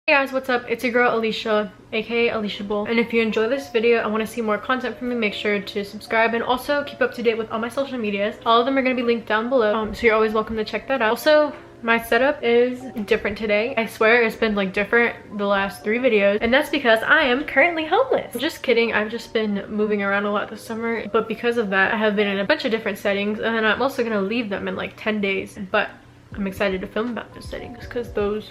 Hey guys, what's up? It's your girl Alicia, aka Aliciable, and if you enjoy this video and want to see more content from me, make sure to subscribe and also keep up to date with all my social medias. All of them are going to be linked down below, so you're always welcome to check that out. Also, my setup is different today. I swear it's been like different the last 3 videos, and that's because I am currently homeless. I'm just kidding. I've just been moving around a lot this summer, but because of that I have been in a bunch of different settings, and then I'm also going to leave them in like 10 days, but I'm excited to film about those settings because those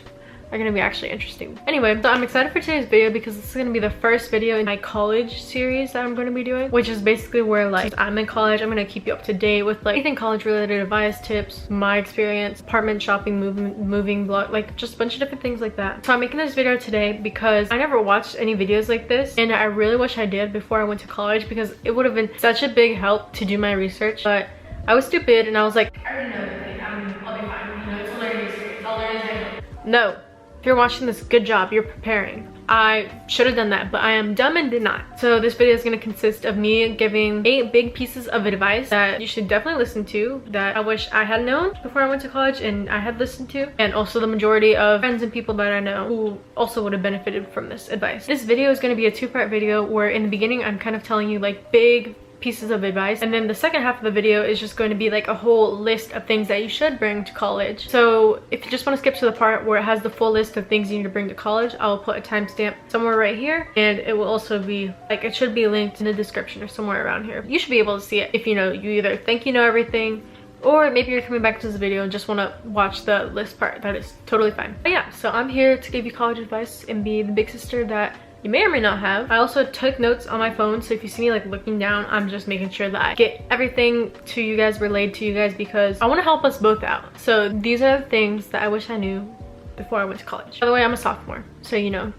are gonna be actually interesting. Anyway, so I'm excited for today's video because this is gonna be the first video in my college series that I'm gonna be doing, which is basically where like I'm in college. I'm gonna keep you up to date with like anything college related, advice, tips, my experience, apartment shopping, moving blog, like just a bunch of different things like that. So I'm making this video today because I never watched any videos like this, and I really wish I did before I went to college because it would have been such a big help to do my research. But I was stupid and I was like, I already know everything. I'll be fine. You know, it's a learning experience. I'll learn as I go. No. If you're watching this, good job, you're preparing. I should have done that, but I am dumb and did not. So this video is going to consist of me giving 8 big pieces of advice that you should definitely listen to, that I wish I had known before I went to college and I had listened to, and also the majority of friends and people that I know who also would have benefited from this advice. This video is going to be a 2-part video where in the beginning I'm kind of telling you like big pieces of advice, and then the second half of the video is just going to be like a whole list of things that you should bring to college. So if you just want to skip to the part where it has the full list of things you need to bring to college, I'll put a timestamp somewhere right here, and it will also be like, it should be linked in the description or somewhere around here. You should be able to see it if you know, you either think you know everything, or maybe you're coming back to this video and just want to watch the list part. That is totally fine. But yeah, so I'm here to give you college advice and be the big sister that you may or may not have. I also took notes on my phone, so if you see me like looking down, I'm just making sure that I get everything to you guys, relayed to you guys, because I want to help us both out. So these are the things that I wish I knew before I went to college. By the way, I'm a sophomore, so you know,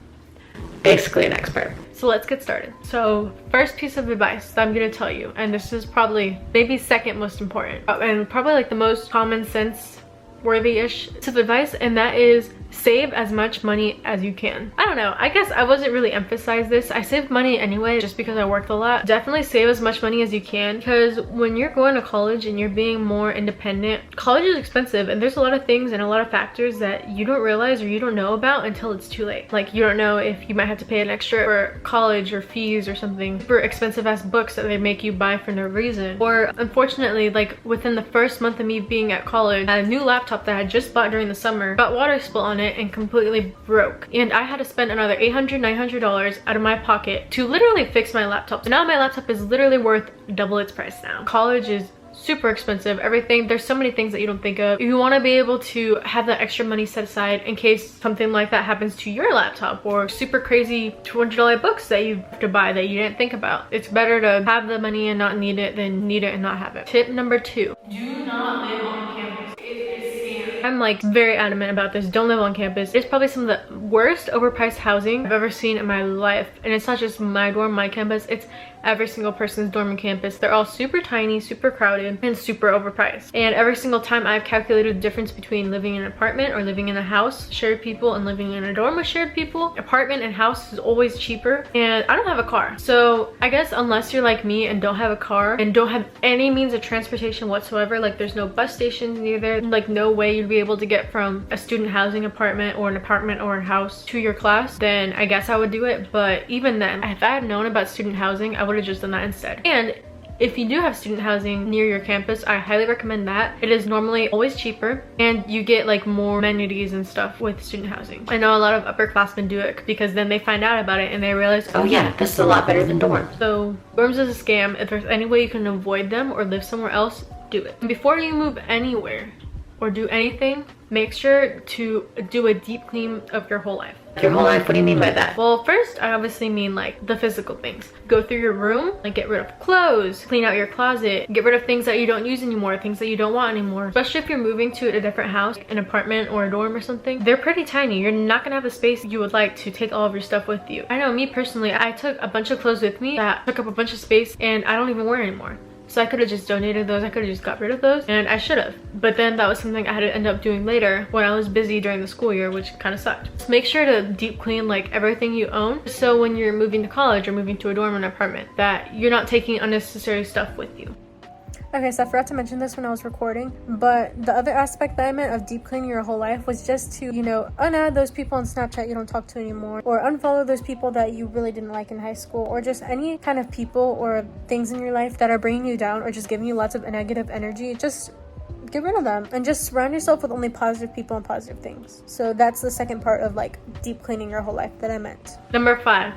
basically an expert. So let's get started. So first piece of advice that I'm gonna tell you, and this is probably maybe second most important, and probably like the most common sense worthy-ish piece of advice, and that is save as much money as you can. I don't know, I guess I wasn't really emphasized this. I saved money anyway just because I worked a lot. Definitely save as much money as you can, because when you're going to college and you're being more independent, college is expensive, and there's a lot of things and a lot of factors that you don't realize or you don't know about until it's too late. Like you don't know if you might have to pay an extra for college or fees or something, for expensive ass books that they make you buy for no reason. Or unfortunately, like within the first month of me being at college, I had a new laptop that I had just bought during the summer, got water spill on it and completely broke, and I had to spend another $800–900 out of my pocket to literally fix my laptop. So now my laptop is literally worth double its price now. College is super expensive. Everything, there's so many things that you don't think of. If you want to be able to have that extra money set aside in case something like that happens to your laptop, or super crazy $200 books that you have to buy that you didn't think about, it's better to have the money and not need it than need it and not have it. Tip number 2, do not live on campus. I'm like very adamant about this. Don't live on campus. It's probably some of the worst overpriced housing I've ever seen in my life, and it's not just my dorm, my campus, it's every single person's dorm and campus. They're all super tiny, super crowded, and super overpriced. And every single time I've calculated the difference between living in an apartment or living in a house, shared people, and living in a dorm with shared people, apartment and house is always cheaper. And I don't have a car, so I guess unless you're like me and don't have a car and don't have any means of transportation whatsoever, like there's no bus stations near there, like no way you'd be able to get from a student housing apartment or an apartment or a house to your class, then I guess I would do it. But even then, if I had known about student housing, I would have just done that instead. And if you do have student housing near your campus, I highly recommend that. It is normally always cheaper, and you get like more amenities and stuff with student housing. I know a lot of upperclassmen do it because then they find out about it and they realize, oh yeah, this is a lot better than dorms. So dorms is a scam. If there's any way you can avoid them or live somewhere else, do it. And before you move anywhere or do anything, make sure to do a deep clean of your whole life. Your whole life? What do you mean by that? Well, first, I obviously mean like the physical things. Go through your room, like get rid of clothes, clean out your closet, get rid of things that you don't use anymore, things that you don't want anymore. Especially if you're moving to a different house, an apartment or a dorm or something. They're pretty tiny. You're not gonna have the space you would like to take all of your stuff with you. I know me personally, I took a bunch of clothes with me that took up a bunch of space and I don't even wear anymore. So I could have just donated those, I could have just got rid of those, and I should have. But then that was something I had to end up doing later when I was busy during the school year, which kind of sucked. So make sure to deep clean like everything you own, so when you're moving to college or moving to a dorm or an apartment, that you're not taking unnecessary stuff with you. Okay, so I forgot to mention this when I was recording, but the other aspect that I meant of deep cleaning your whole life was just to, you know, unadd those people on Snapchat you don't talk to anymore, or unfollow those people that you really didn't like in high school, or just any kind of people or things in your life that are bringing you down or just giving you lots of negative energy. Just get rid of them and just surround yourself with only positive people and positive things. So that's the second part of like deep cleaning your whole life that I meant. Number 5.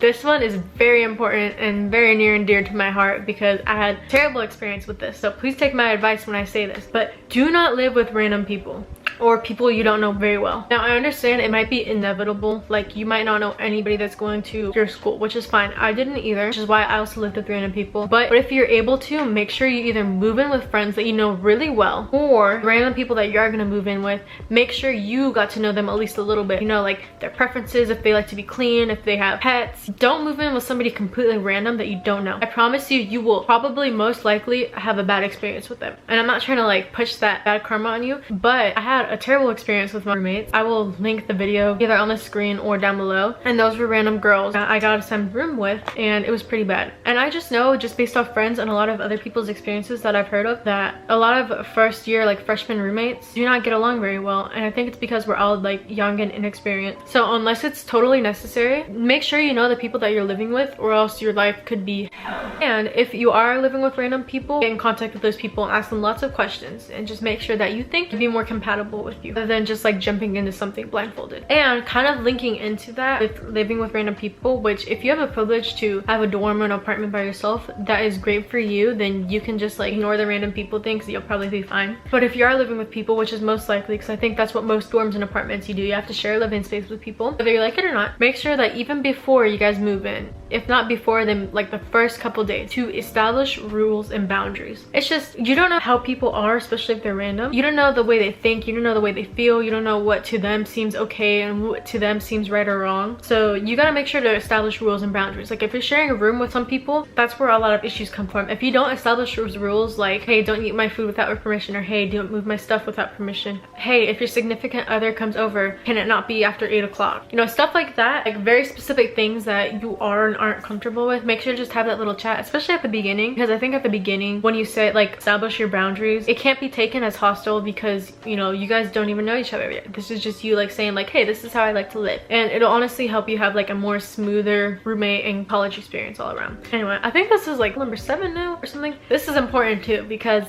This one is very important and very near and dear to my heart because I had terrible experience with this. So please take my advice when I say this, but do not live with random people or people you don't know very well. Now, I understand it might be inevitable. Like, you might not know anybody that's going to your school, which is fine. I didn't either, which is why I also lived with random people. But if you're able to, make sure you either move in with friends that you know really well, or random people that you are gonna move in with, make sure you got to know them at least a little bit. You know, like their preferences, if they like to be clean, if they have pets. Don't move in with somebody completely random that you don't know. I promise you, you will probably most likely have a bad experience with them. And I'm not trying to like push that bad karma on you, but I had a terrible experience with my roommates. I will link the video either on the screen or down below, and those were random girls that I got assigned room with, and it was pretty bad. And I just know, just based off friends and a lot of other people's experiences that I've heard of, that a lot of first year like freshman roommates do not get along very well, and I think it's because we're all like young and inexperienced. So unless it's totally necessary, make sure you know the people that you're living with, or else your life could be hell. And if you are living with random people, get in contact with those people and ask them lots of questions, and just make sure that you think to be more compatible with you, rather than just like jumping into something blindfolded. And kind of linking into that with living with random people, which if you have a privilege to have a dorm or an apartment by yourself, that is great for you. Then you can just like ignore the random people thing, so you'll probably be fine. But if you are living with people, which is most likely, because I think that's what most dorms and apartments you do, you have to share a living space with people, whether you like it or not, make sure that even before you guys move in, if not before, then like the first couple days, to establish rules and boundaries. It's just, you don't know how people are, especially if they're random. You don't know the way they think, you don't know the way they feel, you don't know what to them seems okay and what to them seems right or wrong. So you gotta make sure to establish rules and boundaries. Like if you're sharing a room with some people, that's where a lot of issues come from. If you don't establish those rules, like, hey, don't eat my food without my permission, or hey, don't move my stuff without permission. Hey, if your significant other comes over, can it not be after 8 o'clock? You know, stuff like that, like very specific things that you are and aren't comfortable with. Make sure to just have that little chat, especially at the beginning, because I think at the beginning, when you say like establish your boundaries, it can't be taken as hostile because, you know, you guys don't even know each other yet. This is just you like saying like, hey, this is how I like to live, and it'll honestly help you have like a more smoother roommate and college experience all around. Anyway, I think this is like number 7 now or something. This is important too because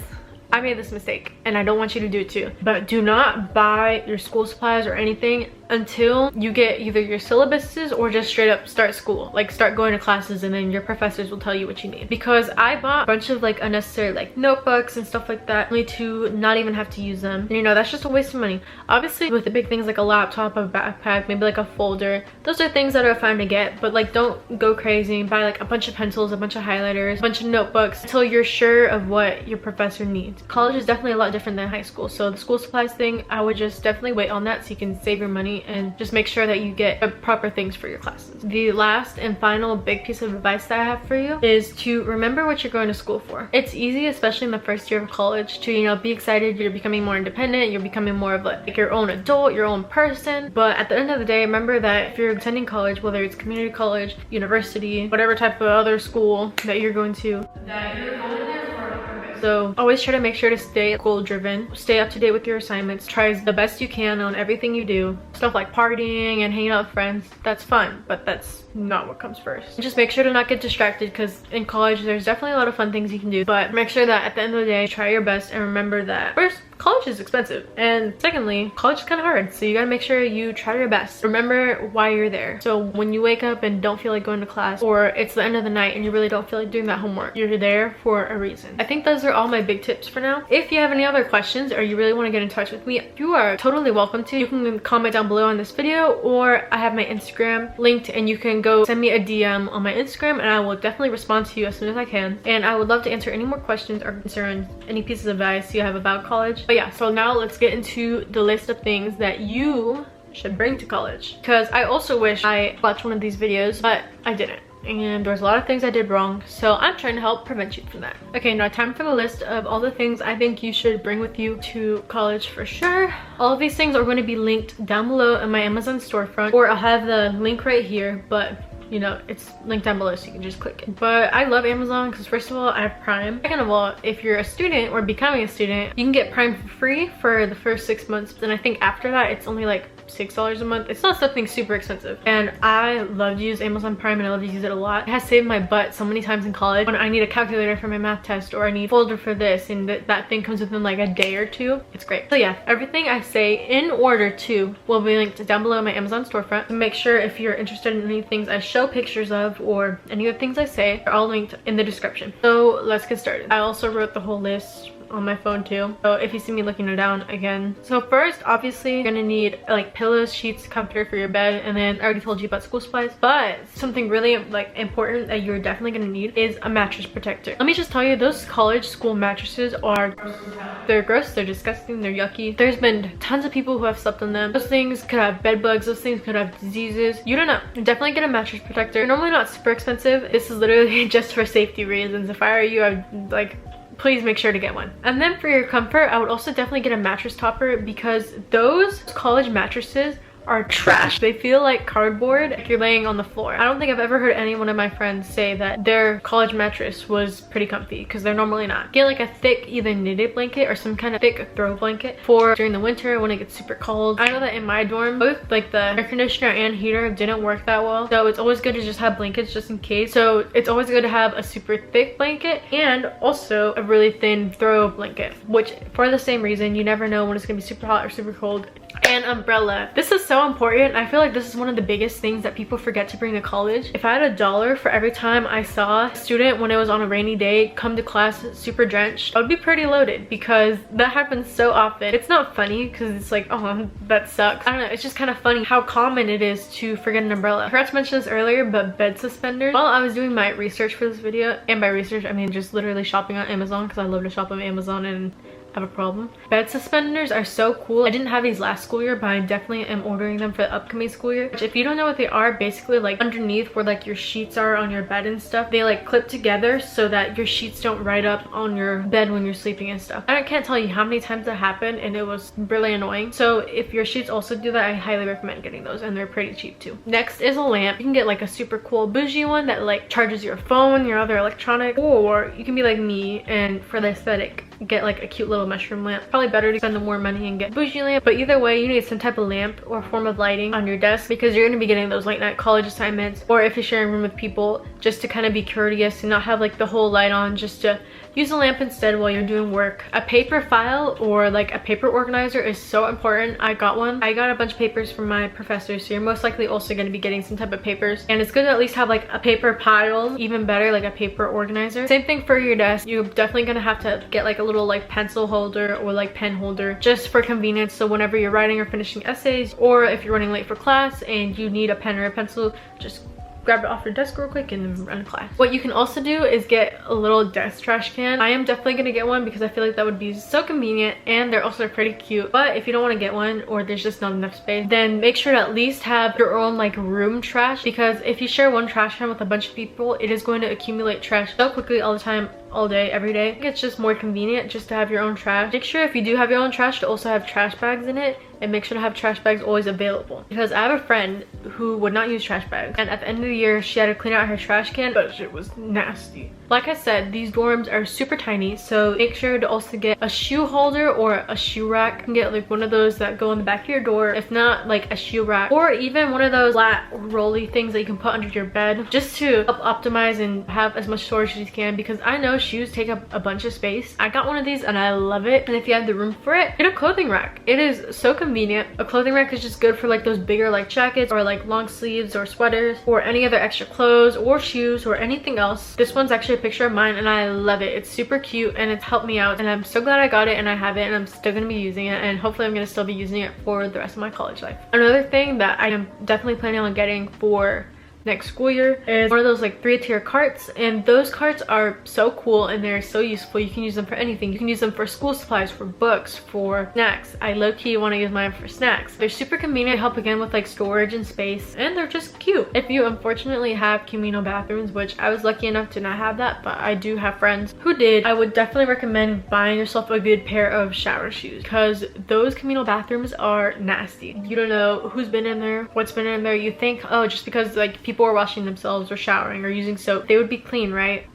I made this mistake and I don't want you to do it too. But do not buy your school supplies or anything until you get either your syllabuses or just straight up start school. Like start going to classes, and then your professors will tell you what you need. Because I bought a bunch of like unnecessary like notebooks and stuff like that, only to not even have to use them. And, you know, that's just a waste of money. Obviously with the big things like a laptop, a backpack, maybe like a folder, those are things that are fine to get, but like don't go crazy and buy like a bunch of pencils, a bunch of highlighters, a bunch of notebooks until you're sure of what your professor needs. College is definitely a lot different than high school, so the school supplies thing, I would just definitely wait on that so you can save your money and just make sure that you get the proper things for your classes. The last and final big piece of advice that I have for you is to remember what you're going to school for. It's easy, especially in the first year of college, to, you know, be excited. You're becoming more independent, you're becoming more of like your own adult, your own person. But at the end of the day, remember that if you're attending college, whether it's community college, university, whatever type of other school that you're going to, that you're going there for a purpose. So always try to make sure to stay goal driven, stay up to date with your assignments, try the best you can on everything you do. Stuff like partying and hanging out with friends, that's fun, but that's not what comes first. Just make sure to not get distracted, because in college there's definitely a lot of fun things you can do, but make sure that at the end of the day, try your best, and remember that first, college is expensive, and secondly, college is kind of hard, so you gotta make sure you try your best. Remember why you're there. So when you wake up and don't feel like going to class, or it's the end of the night and you really don't feel like doing that homework, you're there for a reason. I think those are all my big tips for now. If you have any other questions or you really want to get in touch with me, you are totally welcome to. You can comment down below on this video, or I have my Instagram linked, and you can go send me a DM on my Instagram, and I will definitely respond to you as soon as I can. And I would love to answer any more questions or concerns, any pieces of advice you have about college. But yeah, so now let's get into the list of things that you should bring to college, because I also wish I watched one of these videos, but I didn't, and there's a lot of things I did wrong, so I'm trying to help prevent you from that. Okay, now time for the list of all the things I think you should bring with you to college for sure. All of these things are going to be linked down below in my Amazon storefront, or I'll have the link right here, but you know, it's linked down below so you can just click it. But I love Amazon because first of all, I have Prime. Second of all, if you're a student or becoming a student, you can get Prime for free for the first 6 months. Then I think after that, it's only like $6 a month. It's not something super expensive. And I love to use Amazon Prime and I love to use it a lot. It has saved my butt so many times in college when I need a calculator for my math test or I need a folder for this and that thing comes within like a day or two. It's great. So yeah, everything I say in order to will be linked down below in my Amazon storefront. Make sure if you're interested in any things I show pictures of or any of the things I say, they're all linked in the description. So let's get started. I also wrote the whole list on my phone too, so if you see me looking down again. So first, obviously you're gonna need like pillows, sheets, comforter for your bed, and then I already told you about school supplies, but something really like important that you're definitely gonna need is a mattress protector. Let me just tell you, those college school mattresses are they're gross, they're disgusting, they're yucky. There's been tons of people who have slept on them. Those things could have bed bugs, those things could have diseases. You don't know. Definitely get a mattress protector. They're normally not super expensive. This is literally just for safety reasons. If I were you, I'd like, please make sure to get one. And then for your comfort, I would also definitely get a mattress topper because those college mattresses are trash. They feel like cardboard, like you're laying on the floor. I don't think I've ever heard any one of my friends say that their college mattress was pretty comfy because they're normally not. Get like a thick either knitted blanket or some kind of thick throw blanket for during the winter when it gets super cold. I know that in my dorm, both like the air conditioner and heater didn't work that well. So it's always good to just have blankets just in case. So it's always good to have a super thick blanket and also a really thin throw blanket, which for the same reason, you never know when it's gonna be super hot or super cold. And umbrella. This is so important. I feel like this is one of the biggest things that people forget to bring to college. If I had $1 for every time I saw a student when it was on a rainy day come to class super drenched, I would be pretty loaded because that happens so often. It's not funny because it's like, oh, that sucks. I don't know, it's just kind of funny how common it is to forget an umbrella. I forgot to mention this earlier, but bed suspenders. While I was doing my research for this video, and by research I mean just literally shopping on Amazon because I love to shop on Amazon and have a problem. Bed suspenders are so cool. I didn't have these last school year, but I definitely am ordering them for the upcoming school year. Which if you don't know what they are, basically like underneath where like your sheets are on your bed and stuff, they like clip together so that your sheets don't ride up on your bed when you're sleeping and stuff. I can't tell you how many times that happened and it was really annoying. So if your sheets also do that, I highly recommend getting those and they're pretty cheap too. Next is a lamp. You can get like a super cool bougie one that like charges your phone, your other electronic, or you can be like me and for the aesthetic get like a cute little mushroom lamp. Probably better to spend the more money and get bougie lamp, but either way you need some type of lamp or form of lighting on your desk because you're going to be getting those late night college assignments, or if you're sharing a room with people, just to kind of be courteous and not have like the whole light on, just to use a lamp instead while you're doing work. A paper file or like a paper organizer is so important. I got one. I got a bunch of papers from my professors, so you're most likely also going to be getting some type of papers, and it's good to at least have like a paper pile, even better like a paper organizer. Same thing for your desk. You're definitely going to have to get like a little like pencil holder or like pen holder just for convenience, so whenever you're writing or finishing essays, or if you're running late for class and you need a pen or a pencil, just grab it off your desk real quick and then run class. What you can also do is get a little desk trash can. I am definitely gonna get one because I feel like that would be so convenient, and they're also pretty cute. But if you don't want to get one or there's just not enough space, then make sure to at least have your own like room trash, because if you share one trash can with a bunch of people, it is going to accumulate trash so quickly all the time, all day, every day. I think it's just more convenient just to have your own trash. Make sure if you do have your own trash to also have trash bags in it, and make sure to have trash bags always available, because I have a friend who would not use trash bags, and at the end of the year she had to clean out her trash can, but shit was nasty. Like I said, these dorms are super tiny, so make sure to also get a shoe holder or a shoe rack. You can get like one of those that go in the back of your door, if not like a shoe rack, or even one of those flat rolly things that you can put under your bed, just to help optimize and have as much storage as you can, because I know shoes take up a bunch of space. I got one of these and I love it, and if you have the room for it, get a clothing rack. It is so convenient. A clothing rack is just good for like those bigger like jackets or like long sleeves or sweaters or any other extra clothes or shoes or anything else. This one's actually a picture of mine and I love it. It's super cute and it's helped me out, and I'm so glad I got it and I have it, and I'm still gonna be using it, and hopefully I'm gonna still be using it for the rest of my college life. Another thing that I am definitely planning on getting for next school year is one of those like 3-tier carts, and those carts are so cool and they're so useful. You can use them for anything. You can use them for school supplies, for books, for snacks. I low-key want to use mine for snacks. They're super convenient, help again with like storage and space, and they're just cute. If you unfortunately have communal bathrooms, which I was lucky enough to not have that, but I do have friends who did, I would definitely recommend buying yourself a good pair of shower shoes, because those communal bathrooms are nasty. You don't know who's been in there, what's been in there. You think, oh, just because like people people are washing themselves or showering or using soap, they would be clean, right?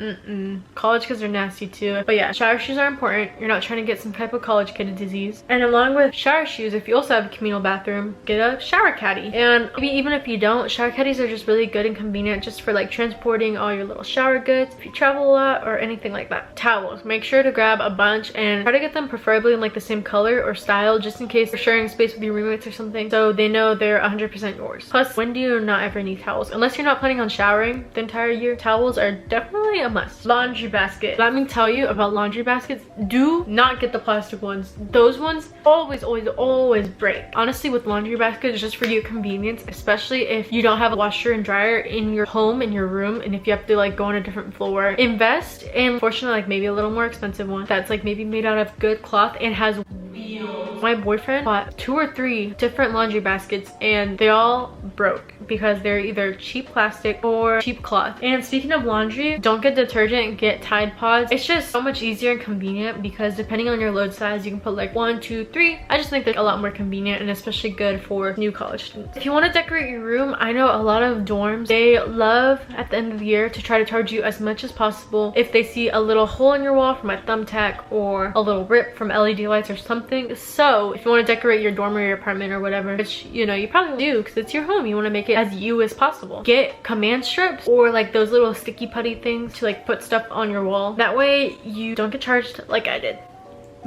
College kids are nasty too. But yeah, shower shoes are important. You're not trying to get some type of college kid disease. And along with shower shoes, if you also have a communal bathroom, get a shower caddy. And maybe even if you don't, shower caddies are just really good and convenient just for like transporting all your little shower goods if you travel a lot or anything like that. Towels, make sure to grab a bunch and try to get them preferably in like the same color or style, just in case you're sharing space with your roommates or something, so they know they're 100% yours. Plus, when do you not ever need towels? Unless you're not planning on showering the entire year, towels are definitely a must. Laundry basket. Let me tell you about laundry baskets. Do not get the plastic ones. Those ones always break. Honestly, with laundry baskets, just for your convenience, especially if you don't have a washer and dryer in your home, in your room, and if you have to like go on a different floor, invest in, fortunately, like maybe a little more expensive one that's like maybe made out of good cloth and has wheels. My boyfriend bought 2 or 3 different laundry baskets and they all broke because they're either cheap plastic or cheap cloth. And speaking of laundry, don't get detergent, get Tide Pods. It's just so much easier and convenient because depending on your load size, you can put like 1, 2, 3. I just think they're a lot more convenient and especially good for new college students. If you want to decorate your room, I know a lot of dorms, they love at the end of the year to try to charge you as much as possible if they see a little hole in your wall from a thumbtack or a little rip from LED lights or something. So if you want to decorate your dorm or your apartment or whatever, which you know you probably do because it's your home, you want to make it as you as possible, get command strips or like those little sticky putty things to like put stuff on your wall. That way you don't get charged like I did.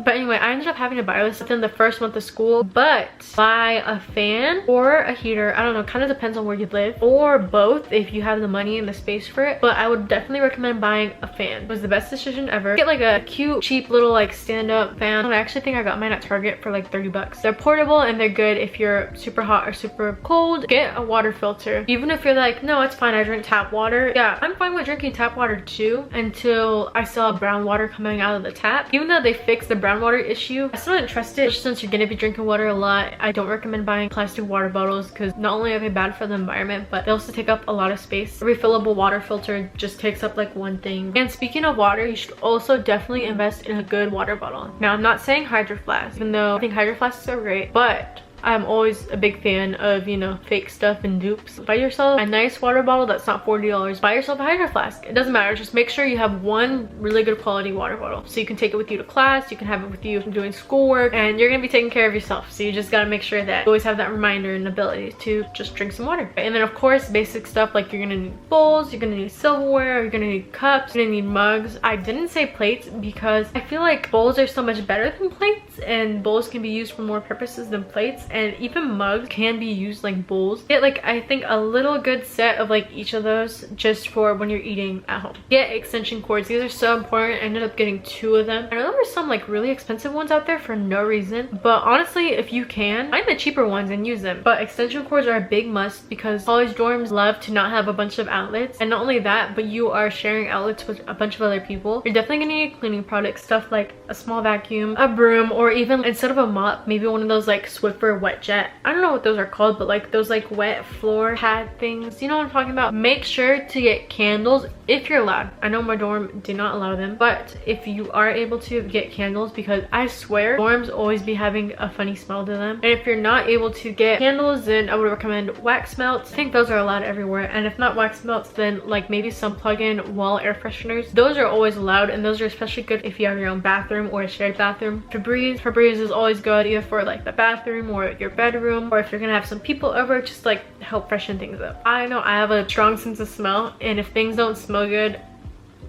But anyway, I ended up having to buy this within the first month of school, but buy a fan or a heater. I don't know, kind of depends on where you live, or both if you have the money and the space for it. But I would definitely recommend buying a fan. It was the best decision ever. Get like a cute, cheap little like stand-up fan. And I actually think I got mine at Target for like 30 bucks. They're portable and they're good if you're super hot or super cold. Get a water filter. Even if you're like, no, it's fine, I drink tap water. Yeah, I'm fine with drinking tap water too until I saw brown water coming out of the tap. Even though they fixed the brown water issue, I still didn't trust it. Since you're gonna be drinking water a lot, I don't recommend buying plastic water bottles because not only are they bad for the environment, but they also take up a lot of space. A refillable water filter just takes up like one thing. And speaking of water, you should also definitely invest in a good water bottle. Now, I'm not saying Hydro Flask, even though I think Hydro Flasks are great, but I'm always a big fan of, you know, fake stuff and dupes. Buy yourself a nice water bottle that's not $40. Buy yourself a Hydro Flask. It doesn't matter. Just make sure you have one really good quality water bottle. So you can take it with you to class. You can have it with you doing schoolwork. And you're going to be taking care of yourself. So you just got to make sure that you always have that reminder and ability to just drink some water. And then, of course, basic stuff like you're going to need bowls. You're going to need silverware. You're going to need cups. You're going to need mugs. I didn't say plates because I feel like bowls are so much better than plates. And bowls can be used for more purposes than plates. And even mugs can be used like bowls. Get like, I think, a little good set of like each of those just for when you're eating at home. Get extension cords. These are so important. I ended up getting 2 of them. I know there were some like really expensive ones out there for no reason, but honestly, if you can, find the cheaper ones and use them. But extension cords are a big must because college dorms love to not have a bunch of outlets. And not only that, but you are sharing outlets with a bunch of other people. You're definitely gonna need cleaning products, stuff like a small vacuum, a broom, or even instead of a mop, maybe one of those like Swiffer wet jet. I don't know what those are called, but like those like wet floor pad things. You know what I'm talking about? Make sure to get candles if you're allowed. I know my dorm did not allow them, but if you are able to, get candles because I swear dorms always be having a funny smell to them. And if you're not able to get candles, then I would recommend wax melts. I think those are allowed everywhere. And if not wax melts, then like maybe some plug-in wall air fresheners. Those are always allowed, and those are especially good if you have your own bathroom or a shared bathroom. Febreze is always good either for like the bathroom or your bedroom, or if you're gonna have some people over, just like help freshen things up. I know I have a strong sense of smell, and if things don't smell good,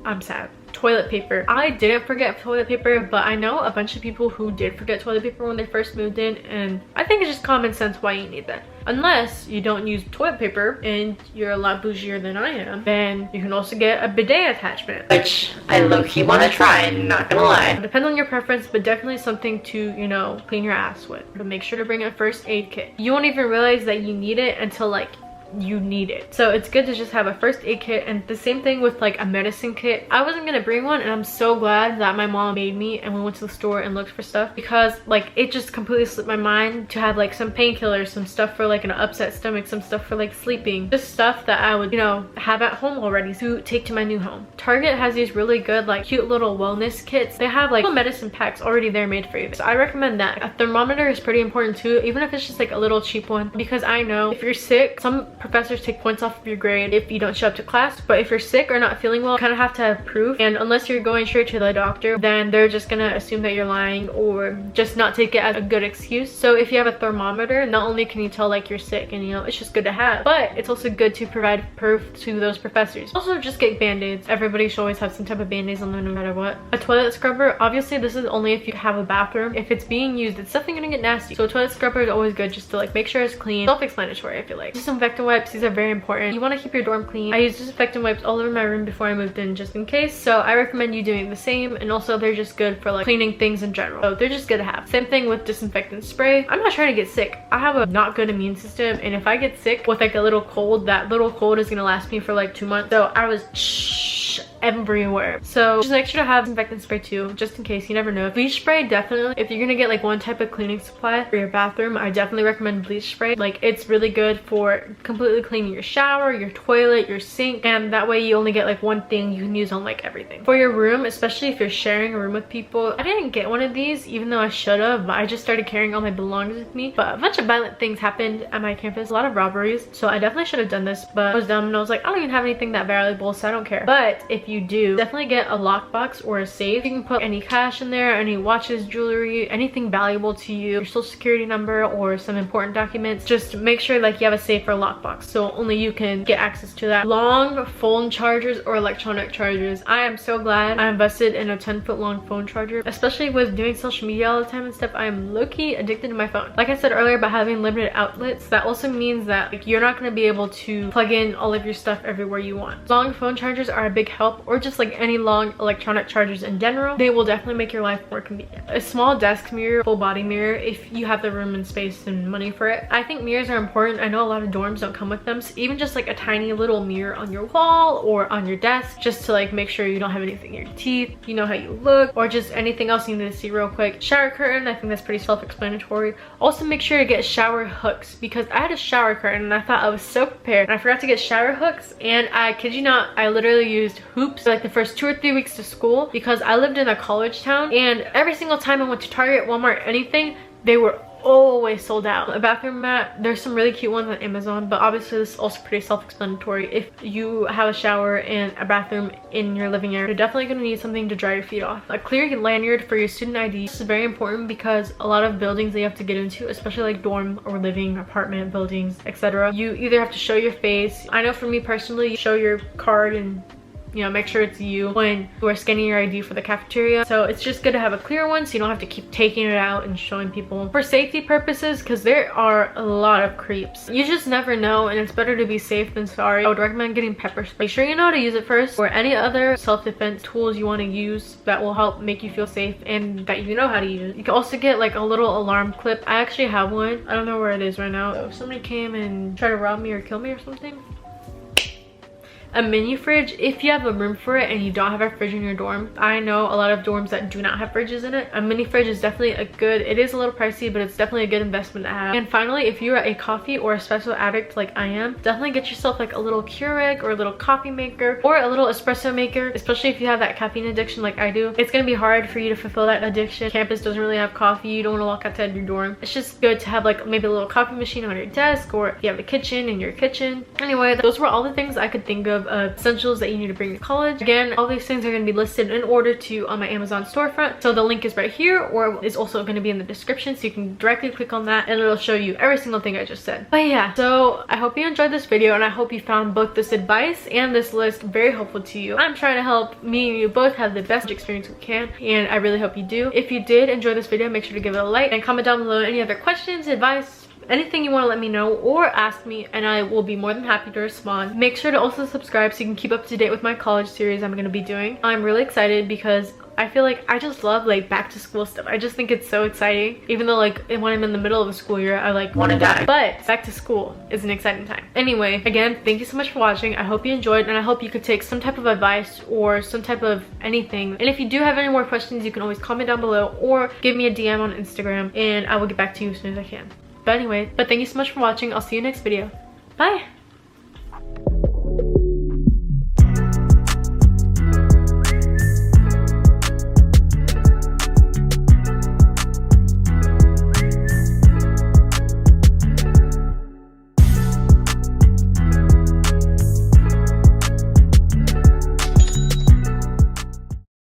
I'm sad. Toilet paper. I didn't forget toilet paper, but I know a bunch of people who did forget toilet paper when they first moved in, and I think it's just common sense why you need that. Unless you don't use toilet paper and you're a lot bougier than I am, then you can also get a bidet attachment, which I low-key want to try, not gonna lie. It depends on your preference, but definitely something to, you know, clean your ass with. But make sure to bring a first aid kit. You won't even realize that you need it until like you need it. So it's good to just have a first aid kit, and the same thing with like a medicine kit. I wasn't gonna bring one, and I'm so glad that my mom made me and we went to the store and looked for stuff, because like it just completely slipped my mind to have like some painkillers, some stuff for like an upset stomach, some stuff for like sleeping, just stuff that I would, you know, have at home already to take to my new home. Target has these really good like cute little wellness kits. They have like little medicine packs already there made for you, so I recommend that. A thermometer is pretty important too, even if it's just like a little cheap one, because I know if you're sick, some professors take points off of your grade if you don't show up to class. But if you're sick or not feeling well, you kind of have to have proof, and unless you're going straight to the doctor, then they're just gonna assume that you're lying or just not take it as a good excuse. So if you have a thermometer, not only can you tell like you're sick, and you know, it's just good to have, but it's also good to provide proof to those professors. Also, just get band-aids. Everybody should always have some type of band-aids on them no matter what. A toilet scrubber, obviously this is only if you have a bathroom. If it's being used, it's definitely gonna get nasty, so a toilet scrubber is always good just to like make sure it's clean. Self-explanatory, I feel like. Disinfectant wipes, these are very important. You want to keep your dorm clean. I use disinfectant wipes all over my room before I moved in just in case, so I recommend you doing the same. And also they're just good for like cleaning things in general, so they're just good to have. Same thing with disinfectant spray. I'm not trying to get sick. I have a not good immune system, and if I get sick with like a little cold, that little cold is gonna last me for like 2 months. So I was everywhere, so just make sure to have disinfectant spray too, just in case. You never know. Bleach spray, definitely. If you're gonna get like one type of cleaning supply for your bathroom, I definitely recommend bleach spray. Like, it's really good for completely cleaning your shower, your toilet, your sink, and that way you only get like one thing you can use on like everything. For your room, especially if you're sharing a room with people, I didn't get one of these even though I should have, but I just started carrying all my belongings with me. But a bunch of violent things happened at my campus, a lot of robberies, so I definitely should have done this, but I was dumb and I was like, I don't even have anything that valuable, so I don't care. But if you do, definitely get a lockbox or a safe. You can put any cash in there, any watches, jewelry, anything valuable to you, your social security number or some important documents. Just make sure like you have a safe or lockbox, so only you can get access to that. Long phone chargers or electronic chargers. I am so glad I invested in a 10-foot long phone charger, especially with doing social media all the time and stuff. I am low-key addicted to my phone. Like I said earlier about having limited outlets, that also means that like you're not going to be able to plug in all of your stuff everywhere you want. Long phone chargers are a big help, or just like any long electronic chargers in general. They will definitely make your life more convenient. A small desk mirror, full body mirror, if you have the room and space and money for it. I think mirrors are important. I know a lot of dorms don't come with them, so even just like a tiny little mirror on your wall or on your desk, just to like make sure you don't have anything in your teeth, you know how you look, or just anything else you need to see real quick. Shower curtain, I think that's pretty self-explanatory. Also make sure to get shower hooks, because I had a shower curtain and I thought I was so prepared, and I forgot to get shower hooks, and I kid you not, I literally used hoops for like the first 2 or 3 weeks to school, because I lived in a college town, and every single time I went to Target, Walmart, anything, they were always sold out. A bathroom mat, there's some really cute ones on Amazon, but obviously this is also pretty self-explanatory. If you have a shower and a bathroom in your living area, you're definitely going to need something to dry your feet off. A clear lanyard for your student ID. This is very important because a lot of buildings that you have to get into, especially like dorm or living apartment buildings, etc., you either have to show your face. I know for me personally, you show your card and you know, make sure it's you when you are scanning your ID for the cafeteria. So it's just good to have a clear one so you don't have to keep taking it out and showing people. For safety purposes, because there are a lot of creeps, you just never know, and it's better to be safe than sorry. I would recommend getting pepper spray. Make sure you know how to use it first, or any other self-defense tools you want to use that will help make you feel safe and that you know how to use. You can also get like a little alarm clip. I actually have one. I don't know where it is right now. So if somebody came and tried to rob me or kill me or something. A mini fridge, if you have a room for it and you don't have a fridge in your dorm. I know a lot of dorms that do not have fridges in it. A mini fridge is definitely a good, it is a little pricey, but it's definitely a good investment to have. And finally, if you're a coffee or espresso addict like I am, definitely get yourself like a little Keurig or a little coffee maker or a little espresso maker, especially if you have that caffeine addiction like I do. It's gonna be hard for you to fulfill that addiction. Campus doesn't really have coffee. You don't want to walk outside your dorm. It's just good to have like maybe a little coffee machine on your desk, or if you have a kitchen in your kitchen. Anyway, those were all the things I could think of essentials that you need to bring to college. Again, all these things are going to be listed in order to on my Amazon storefront, so the link is right here, or is also going to be in the description, so you can directly click on that and it'll show you every single thing I just said. But yeah, so I hope you enjoyed this video, and I hope you found both this advice and this list very helpful to you. I'm trying to help me and you both have the best experience we can, and I really hope you do. If you did enjoy this video, make sure to give it a like and comment down below any other questions, advice, anything you want to let me know or ask me, and I will be more than happy to respond. Make sure to also subscribe so you can keep up to date with my college series I'm going to be doing. I'm really excited because I feel like I just love like back to school stuff. I just think it's so exciting, even though like when I'm in the middle of the school year I like want to die, but back to school is an exciting time. Anyway, again, thank you so much for watching. I hope you enjoyed, and I hope you could take some type of advice or some type of anything. And if you do have any more questions, you can always comment down below or give me a DM on Instagram and I will get back to you as soon as I can. But anyway, thank you so much for watching. I'll see you next video. Bye!